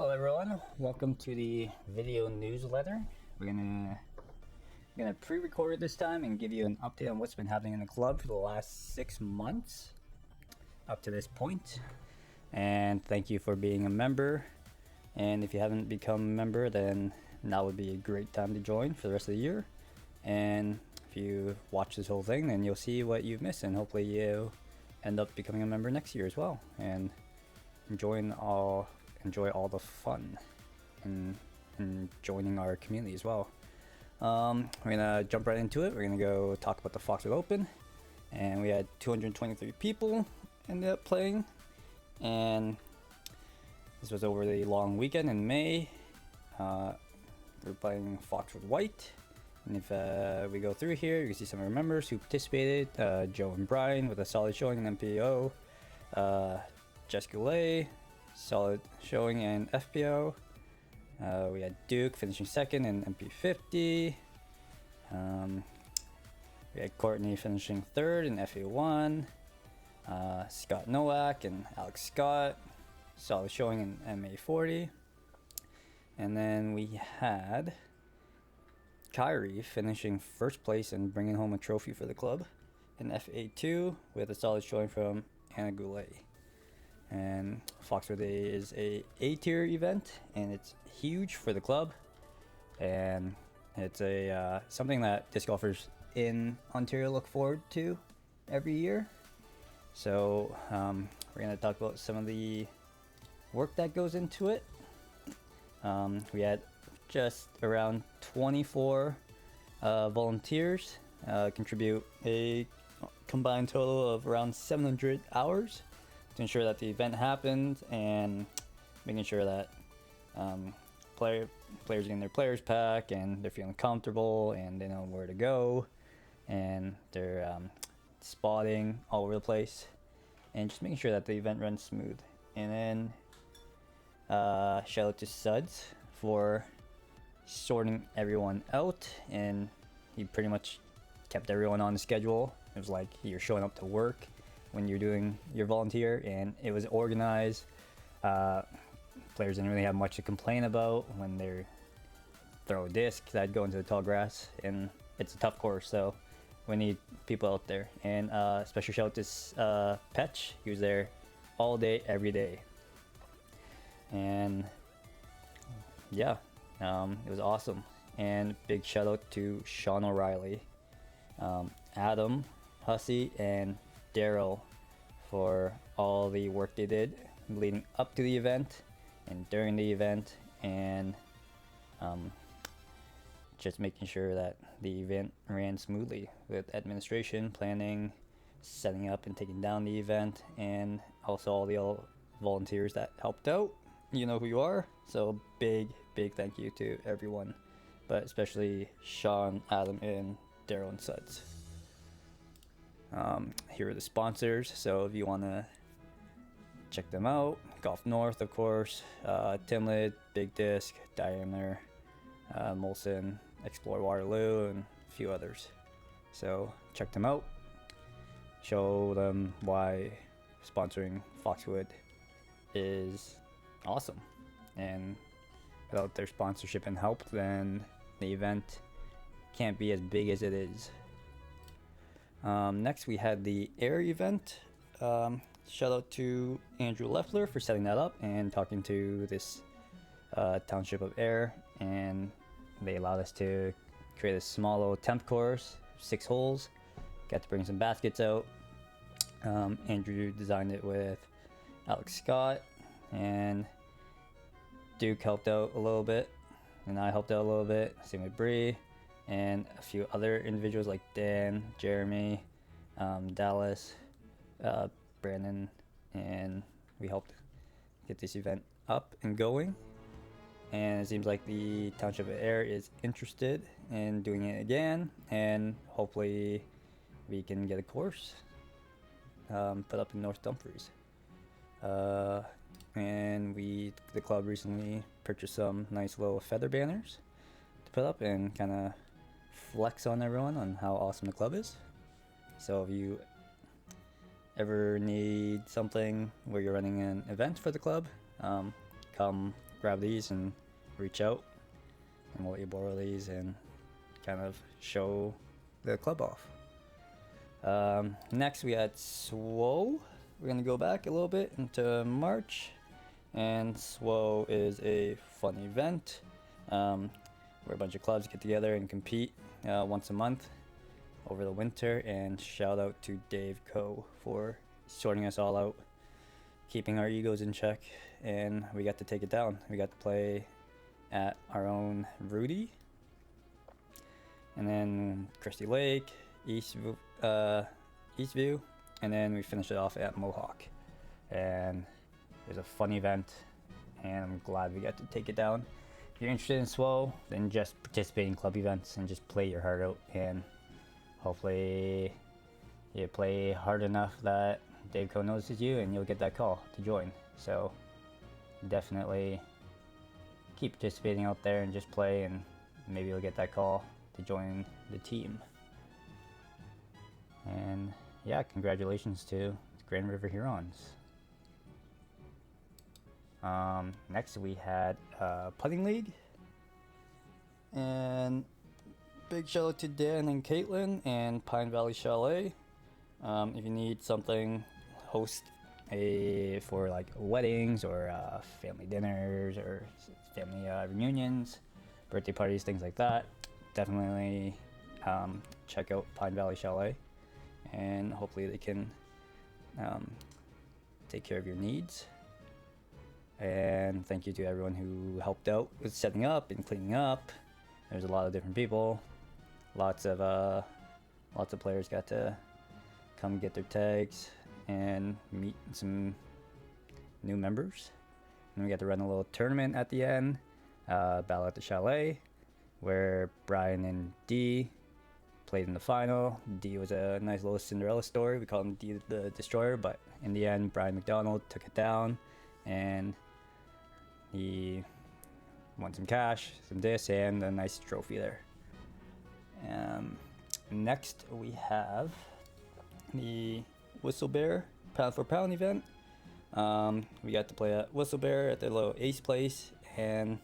Hello everyone, welcome to the video newsletter. We're gonna pre-record it this time and give you an update on what's been happening in the club for the last 6 months up to this point. And thank you for being a member. And if you haven't become a member, then now would be a great time to join for the rest of the year. And if you watch this whole thing, then you'll see what you've missed, and hopefully you end up becoming a member next year as well and enjoy all the fun and joining our community as well. We're gonna jump right into it. We're gonna go talk about the Foxwood Open, and we had 223 people ended up playing, and this was over the long weekend in May. We're playing Foxwood White, and if we go through here, you can see some of our members who participated. Joe and Brian with a solid showing in MPO, Jessica Glowie, solid showing in FPO. We had Duke finishing second in MP50. We had Courtney finishing third in FA1. Scott Nowak and Alex Scott, solid showing in MA40. And then we had Kyrie finishing first place and bringing home a trophy for the club in FA2 with a solid showing from Anna Goulet. And Foxwood is a A-tier event, and it's huge for the club, and it's a something that disc golfers in Ontario look forward to every year. So we're going to talk about some of the work that goes into it. We had just around 24 volunteers contribute a combined total of around 700 hours to ensure that the event happened, and making sure that players getting their players pack and they're feeling comfortable and they know where to go, and they're spotting all over the place, and just making sure that the event runs smooth. And then shout out to Suds for sorting everyone out, and he pretty much kept everyone on the schedule. It was like you're showing up to work when you're doing your volunteer, and it was organized. Players didn't really have much to complain about when they throw a disc that'd go into the tall grass, and it's a tough course, so we need people out there. And special shout out to Petch. He was there all day, every day, and yeah, it was awesome. And big shout out to Sean O'Reilly, Adam, Hussey, and Daryl for all the work they did leading up to the event and during the event, and just making sure that the event ran smoothly with administration, planning, setting up and taking down the event, and also all the volunteers that helped out. You know who you are, so big thank you to everyone, but especially Sean, Adam, and Daryl and Suds. Here are the sponsors, so if you want to check them out: Golf North, of course, Timlid, Big Disc, Diameter, Molson, Explore Waterloo, and a few others. So check them out, show them why sponsoring Foxwood is awesome, and without their sponsorship and help, then the event can't be as big as it is. Next we had the Ayr event. Shout out to Andrew Leffler for setting that up and talking to this township of Ayr, and they allowed us to create a small little temp course, 6 holes. Got to bring some baskets out. Andrew designed it with Alex Scott, and Duke helped out a little bit, and I helped out a little bit, same with Bree, and a few other individuals like Dan, Jeremy, Dallas, Brandon, and we helped get this event up and going. And it seems like the Township of Ayr is interested in doing it again, and hopefully we can get a course put up in North Dumfries. And the club recently purchased some nice little feather banners to put up and kind of flex on everyone on how awesome the club is. So if you ever need something where you're running an event for the club, come grab these and reach out, and we'll let you borrow these and kind of show the club off. Next we had SWO. We're gonna go back a little bit into March, and SWO is a fun event where a bunch of clubs get together and compete once a month over the winter. And shout out to Dave Coe for sorting us all out, keeping our egos in check, and we got to take it down. We got to play at our own Rudy, and then Christie Lake, Eastview, and then we finished it off at Mohawk. And it was a fun event, and I'm glad we got to take it down. If you're interested in SWO, then just participate in club events and just play your heart out, and hopefully you play hard enough that Dave Coe notices you and you'll get that call to join. So definitely keep participating out there and just play, and maybe you'll get that call to join the team. And yeah, congratulations to Grand River Hurons. Next we had Putting League, and big shout out to Dan and Caitlin and Pine Valley Chalet. If you need something, host for like weddings or family dinners or family reunions, birthday parties, things like that, definitely check out Pine Valley Chalet, and hopefully they can take care of your needs. And thank you to everyone who helped out with setting up and cleaning up. There's a lot of different people. Lots of players got to come get their tags and meet some new members. And we got to run a little tournament at the end, Battle at the Chalet, where Brian and Dee played in the final. Dee was a nice little Cinderella story. We called him Dee the Destroyer, but in the end, Brian McDonald took it down, and he won some cash, some discs, and a nice trophy there. Next we have the Whistle Bear Pound for Pound event. We got to play at Whistle Bear at the little Ace place, and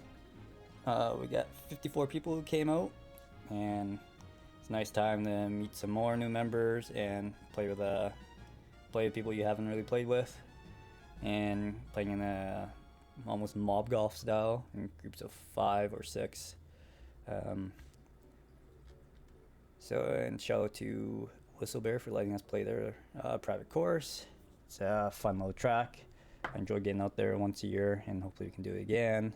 we got 54 people who came out, and it's a nice time to meet some more new members and play with people you haven't really played with, and playing in a almost mob golf style in groups of 5 or 6. And shout out to Whistle Bear for letting us play their private course. It's a fun little track. I enjoy getting out there once a year, and hopefully we can do it again.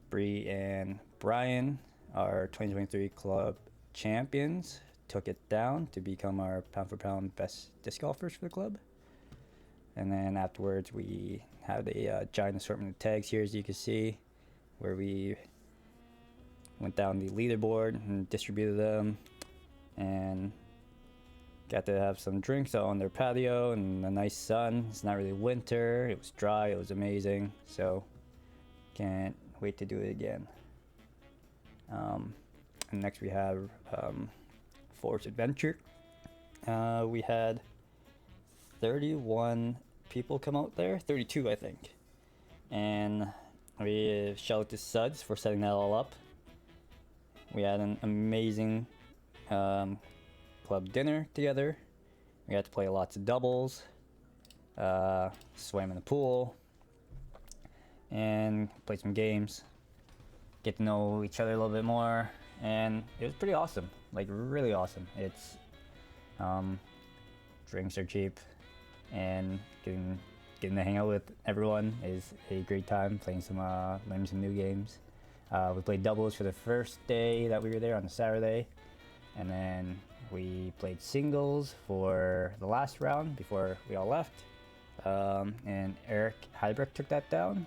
Bree and Brian, our 2023 club champions, took it down to become our pound for pound best disc golfers for the club. And then afterwards we had a giant assortment of tags here, as you can see, where we went down the leaderboard and distributed them, and got to have some drinks out on their patio in the nice sun. It's not really winter, it was dry, it was amazing, so can't wait to do it again. And next we have Forest Adventure. We had 31 people come out there, 32 I think, and we shout out to Suds for setting that all up. We had an amazing club dinner together. We got to play lots of doubles, swam in the pool, and play some games, get to know each other a little bit more, and it was pretty awesome, like really awesome. It's drinks are cheap, and getting to hang out with everyone is a great time. Playing some learning some new games. We played doubles for the first day that we were there on the Saturday, and then we played singles for the last round before we all left, and Eric Heidelberg took that down,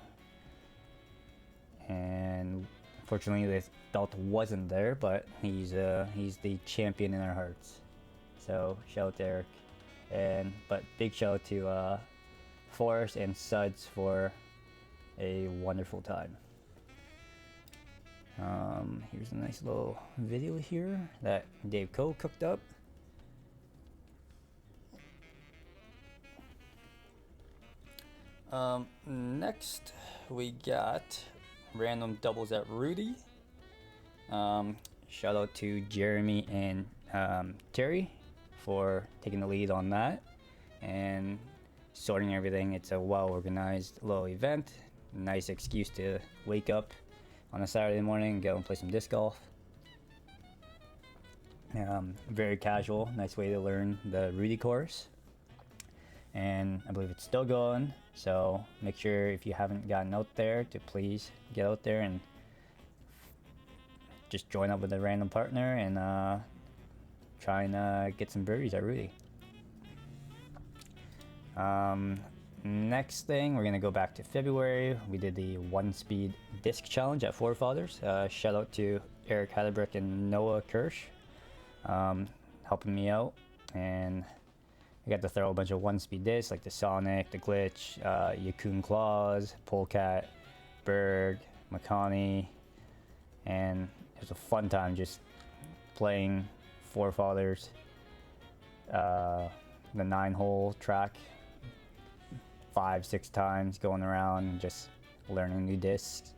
and unfortunately the belt wasn't there, but he's the champion in our hearts, so shout out to Eric. But big shout out to Forrest and Suds for a wonderful time. Here's a nice little video here that Dave Coe cooked up. Next we got random doubles at Rudy. Shout out to Jeremy and Terry for taking the lead on that and sorting everything. It's a well organized little event. Nice excuse to wake up on a Saturday morning and go and play some disc golf. Very casual, nice way to learn the Rudy course. And I believe it's still going, so make sure if you haven't gotten out there to please get out there and just join up with a random partner and try and get some birdies at Rudy. Next thing, we're gonna go back to February. We did the 1-speed disc challenge at Forefathers. Shout out to Eric Hadebrick and Noah Kirsch helping me out, and I got to throw a bunch of 1-speed discs like the Sonic, the Glitch, Yukon Claws, Polecat, Berg, Makani, and it was a fun time just playing Forefathers, the 9-hole track 5-6 times, going around and just learning new discs.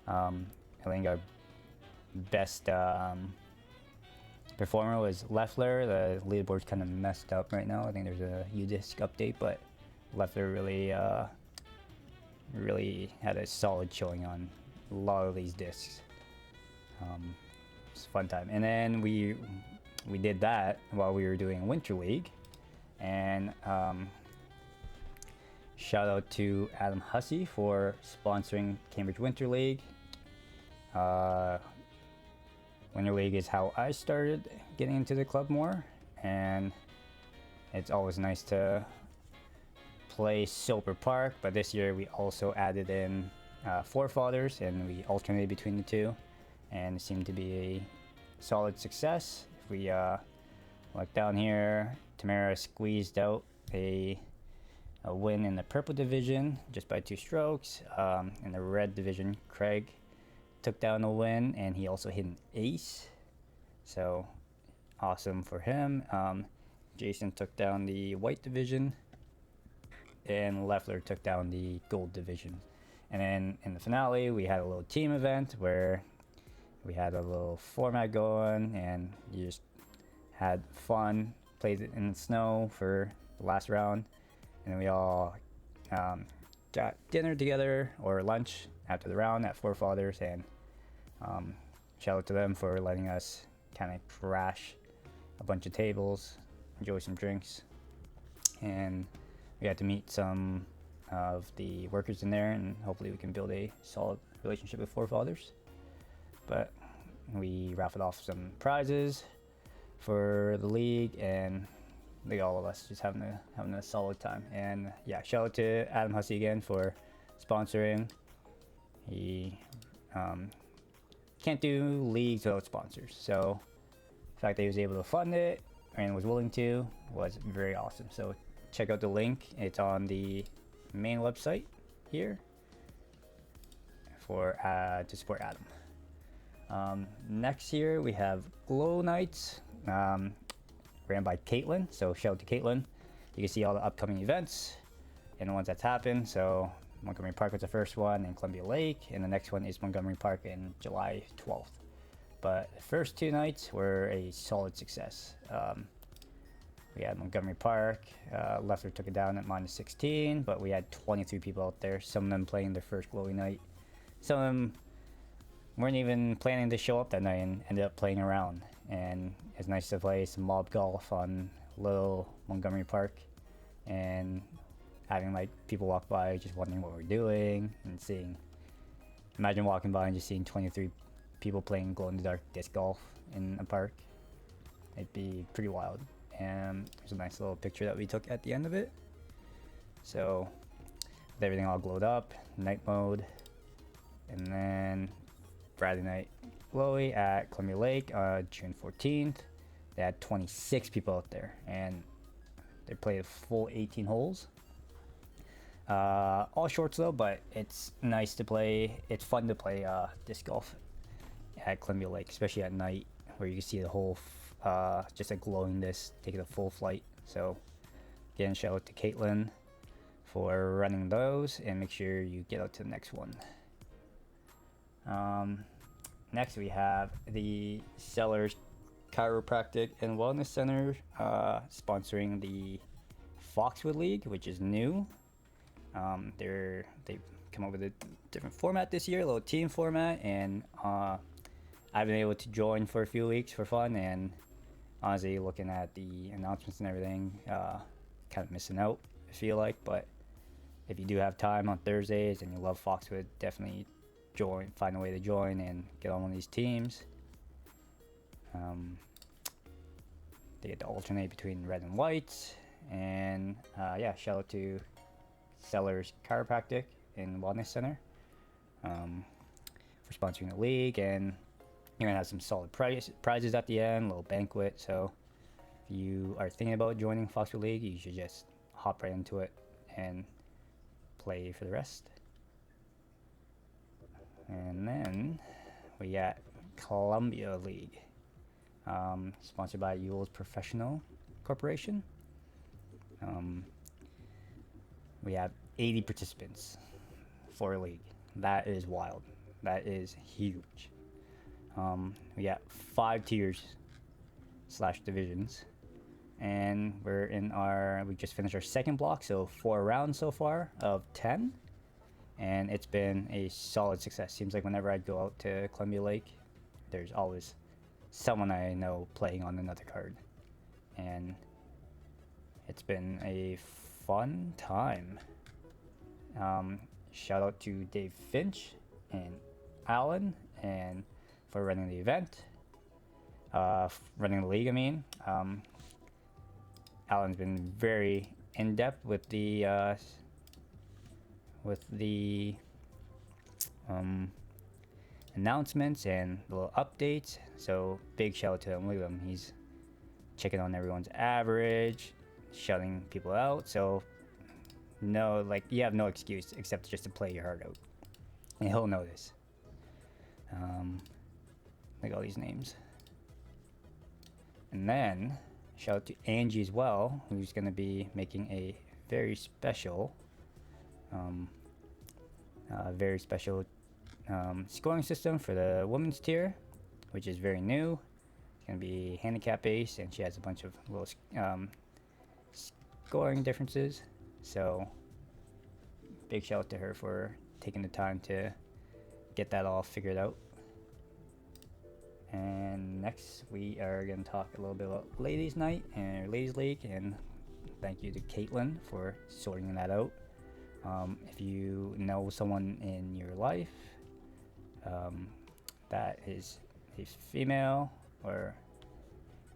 I think our best performer was Leffler. The leaderboard's kind of messed up right now. I think there's a U-disc update, but Leffler really had a solid showing on a lot of these discs. It's a fun time. And then we did that while we were doing Winter League, and shout out to Adam Hussey for sponsoring Cambridge Winter League. Winter League is how I started getting into the club more, and it's always nice to play Soper Park, but this year we also added in Forefathers, and we alternated between the two, and it seemed to be a solid success. If we look down here, Tamara squeezed out a win in the purple division just by 2 strokes. In the red division, Craig took down a win, and he also hit an ace, so awesome for him. Jason took down the white division, and Leffler took down the gold division. And then in the finale, we had a little team event where we had a little format going, and you just had fun, played it in the snow for the last round, and then we all got dinner together or lunch after the round at Forefathers, and shout out to them for letting us kind of crash a bunch of tables, enjoy some drinks, and we had to meet some of the workers in there, and hopefully we can build a solid relationship with Forefathers. But we raffled off some prizes for the league, and I think all of us just having a solid time. And yeah, shout out to Adam Hussey again for sponsoring. He can't do leagues without sponsors, so the fact that he was able to fund it and was willing to was very awesome. So check out the link, it's on the main website here for to support Adam. Next year we have Glow Nights, ran by Caitlin, so shout out to Caitlin. You can see all the upcoming events and the ones that's happened. So Montgomery Park was the first one, and Columbia Lake, and the next one is Montgomery Park in July 12th. But the first 2 nights were a solid success. We had Montgomery Park, Leffler took it down at -16, but we had 23 people out there, some of them playing their first Glowy night. Some of them weren't even planning to show up that night and ended up playing around. And it's nice to play some mob golf on little Montgomery Park and having like people walk by just wondering what we're doing, and imagine walking by and just seeing 23 people playing glow-in-the-dark disc golf in a park. It'd be pretty wild. And there's a nice little picture that we took at the end of it. So with everything all glowed up, night mode, and then Friday night glowy at Columbia Lake June 14th. They had 26 people out there, and they played a full 18 holes. All shorts though, but it's nice to play. It's fun to play disc golf at Columbia Lake, especially at night, where you can see the whole just a glowing disc taking a full flight. So again, shout out to Caitlin for running those, and make sure you get out to the next one. Next we have the Sellars Chiropractic and Wellness Center sponsoring the Foxwood League, which is new. They've come up with a different format this year, a little team format, and I've been able to join for a few weeks for fun, and honestly, looking at the announcements and everything, kind of missing out, I feel like. But if you do have time on Thursdays and you love Foxwood, definitely find a way to join and get on one of these teams. They get to alternate between red and white, and yeah, shout out to Sellars Chiropractic and Wellness Center for sponsoring the league, and you're gonna have some solid prizes at the end, a little banquet. So if you are thinking about joining Foxwood League, you should just hop right into it and play for the rest. And then we got Columbia League, sponsored by Yule's Professional Corporation. We have 80 participants for a league. That is wild. That is huge. We got 5 tiers / divisions, and we just finished our second block, so 4 rounds so far of 10, and it's been a solid success. Seems like whenever I go out to Columbia Lake, there's always someone I know playing on another card, and it's been a fun time. Shout out to Dave Finch and Alan and for running the event, running the league. I mean, Alan's been very in depth with the announcements and little updates. So big shout out to him. Look at him. He's checking on everyone's average, shouting people out. So no, like, you have no excuse except just to play your heart out, and he'll know this. Like all these names. And then shout out to Angie as well, who's going to be making a very special scoring system for the women's tier, which is very new. It's going to be handicap based, and she has a bunch of little scoring differences. So big shout out to her for taking the time to get that all figured out. And next we are going to talk a little bit about ladies night and ladies league, and thank you to Caitlin for sorting that out. If you know someone in your life that is a female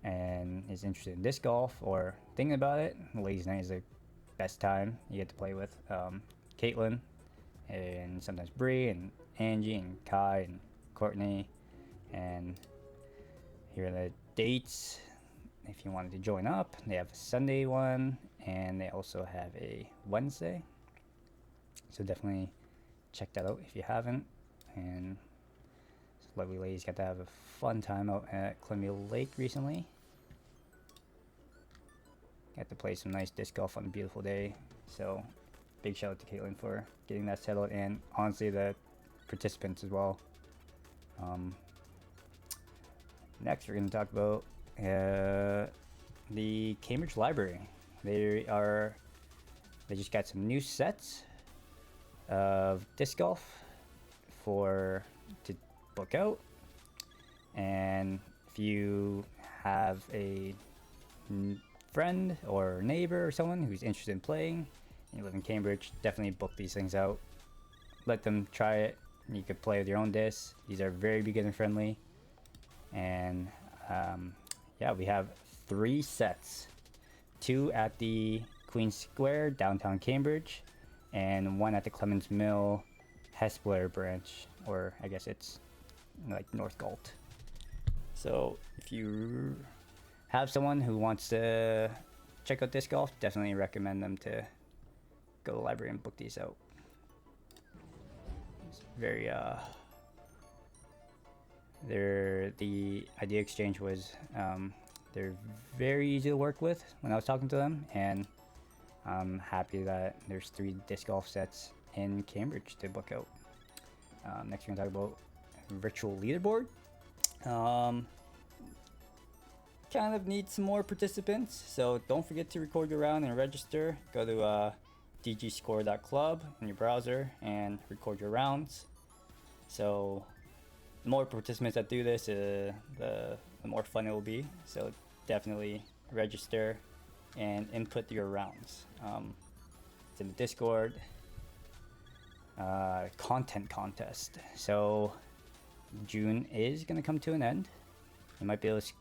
and is interested in disc golf or thinking about it, ladies night is the best time. You get to play with Caitlin and sometimes Bree and Angie and Kai and Courtney. And here are the dates if you wanted to join up. They have a Sunday one, and they also have a Wednesday. So definitely check that out if you haven't. And lovely ladies got to have a fun time out at Columbia Lake recently. Got to play some nice disc golf on a beautiful day. So big shout out to Caitlin for getting that settled, and honestly the participants as well. Next, we're going to talk about the Cambridge Library. They just got some new sets of disc golf to book out. And if you have a friend or neighbor or someone who's interested in playing, and you live in Cambridge, definitely book these things out. Let them try it. You could play with your own discs. These are very beginner friendly. And yeah, we have 3 sets, 2 at the Queen Square downtown Cambridge, and 1 at the Clements Mill Hespeler branch, or I guess it's like North Galt. So if you have someone who wants to check out disc golf, definitely recommend them to go to the library and book these out. It's very the idea exchange was they're very easy to work with when I was talking to them, and I'm happy that there's 3 disc golf sets in Cambridge to book out. Next we're going to talk about virtual leaderboard. Kind of need some more participants, so don't forget to record your round and register. Go to dgscore.club in your browser and record your rounds. So the more participants that do this, the more fun it will be. So definitely register and input your rounds. It's in the Discord. Content contest. So June is going to come to an end. You might be able to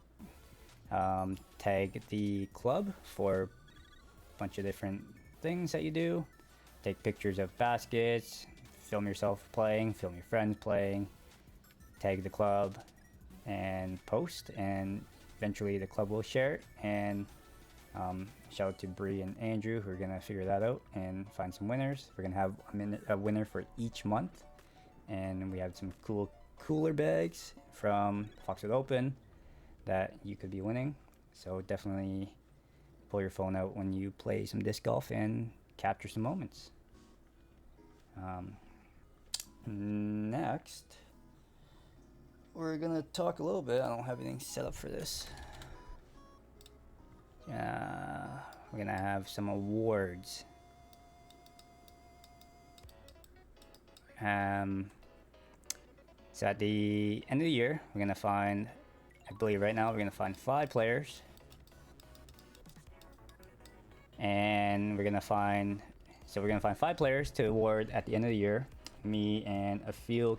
tag the club for a bunch of different things that you do. Take pictures of baskets, film yourself playing, film your friends playing, tag the club, and post, and eventually the club will share it. And shout out to Bree and Andrew who are gonna figure that out and find some winners. We're gonna have a winner for each month, and we have some cool cooler bags from Foxwood Open that you could be winning. So definitely pull your phone out when you play some disc golf and capture some moments. Next, we're gonna talk a little bit. I don't have anything set up for this. We're gonna have some awards. So at the end of the year, we're gonna find, I believe right now we're gonna find 5 players, and we're gonna find 5 players to award at the end of the year. Me and a few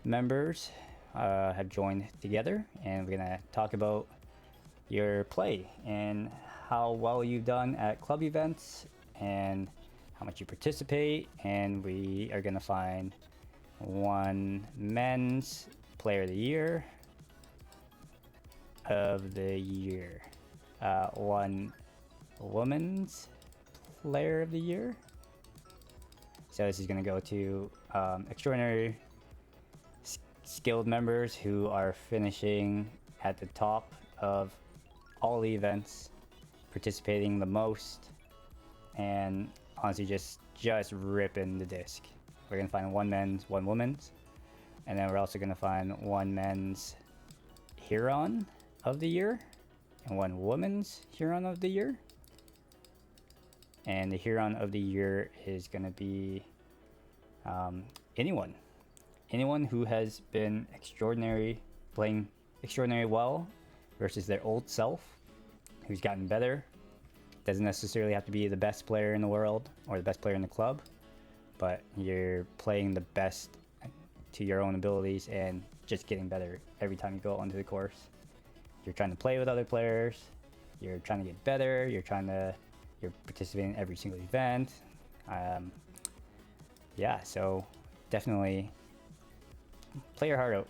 members have joined together, and we're gonna talk about your play and how well you've done at club events and how much you participate. And we are gonna find 1 men's player of the year, 1 woman's player of the year. So this is going to go to extraordinary skilled members who are finishing at the top of all the events, participating the most, and honestly just ripping the disc. We're going to find 1 men's, 1 woman's, and then we're also going to find 1 men's Huron of the year and 1 woman's Huron of the year. And the Huron of the year is going to be anyone who has been playing extraordinary well versus their old self, who's gotten better. Doesn't necessarily have to be the best player in the world or the best player in the club, but you're playing the best to your own abilities and just getting better every time you go onto the course. You're trying to play with other players, you're trying to get better, you're participating in every single event. Yeah, so definitely play your heart out.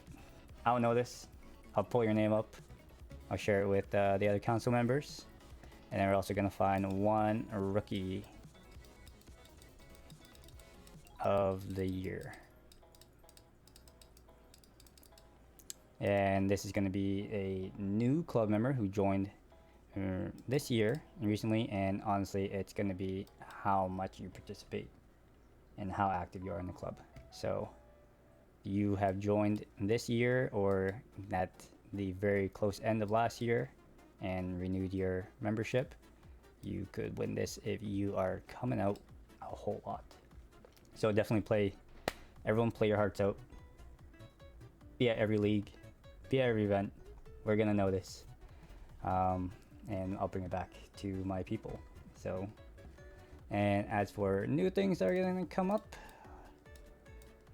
I don't know this. I'll pull your name up. I'll share it with the other council members. And then we're also going to find 1 rookie of the year. And this is going to be a new club member who joined this year recently, and honestly it's going to be how much you participate and how active you are in the club. So you have joined this year or at the very close end of last year and renewed your membership, you could win this if you are coming out a whole lot. So definitely everyone play your hearts out. Be at every league, be at every event. We're gonna know this. And I'll bring it back to my people. So, and as for new things that are going to come up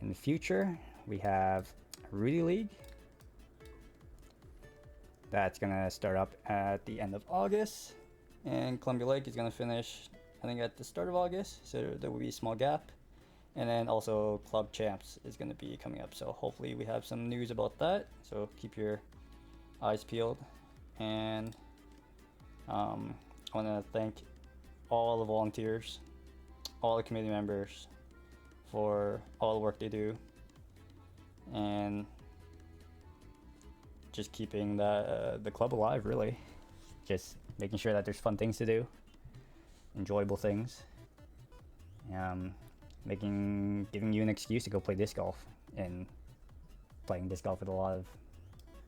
in the future, we have Rudy League. That's going to start up at the end of August, and Columbia Lake is going to finish, I think, at the start of August. So there will be a small gap. And then also Club Champs is going to be coming up. So hopefully we have some news about that. So keep your eyes peeled. And I want to thank all the volunteers, all the committee members for all the work they do, and just keeping the club alive, really. Just making sure that there's fun things to do. enjoyable things. Giving you an excuse to go play disc golf, and playing disc golf with a lot of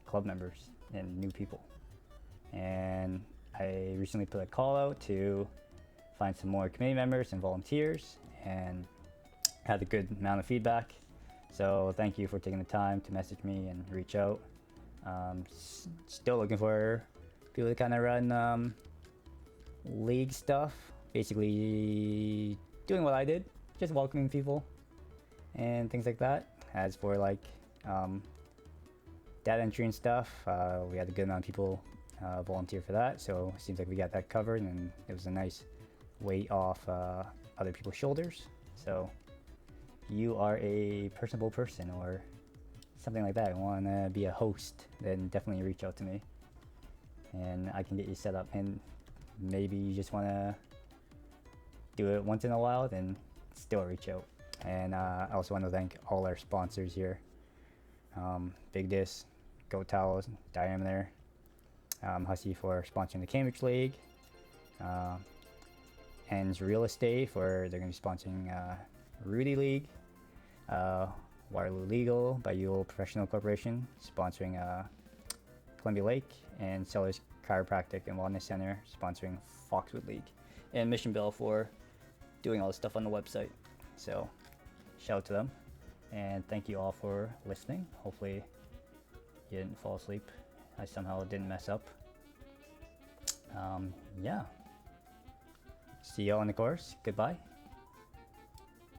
club members and new people. And I recently put a call out to find some more committee members and volunteers, and had a good amount of feedback. So thank you for taking the time to message me and reach out. Still looking for people to kind of run league stuff, basically doing what I did, just welcoming people and things like that. As for like data entry and stuff, we had a good amount of people volunteer for that, so it seems like we got that covered, and it was a nice weight off other people's shoulders. So you are a personable person or something like that, want to be a host, then definitely reach out to me and I can get you set up. And maybe you just want to do it once in a while, then still reach out. And I also want to thank all our sponsors here. Big Disc, Goat Towels, Diameter, Hussey for sponsoring the Cambridge League, and Real Estate for they're going to be sponsoring Rudy League, Waterloo Legal by Yule Professional Corporation sponsoring Columbia Lake, and Sellars Chiropractic and Wellness Center sponsoring Foxwood League, and Mission Bell for doing all the stuff on the website. So shout out to them, and thank you all for listening. Hopefully you didn't fall asleep. I somehow didn't mess up. Yeah. See you all on the course. Goodbye.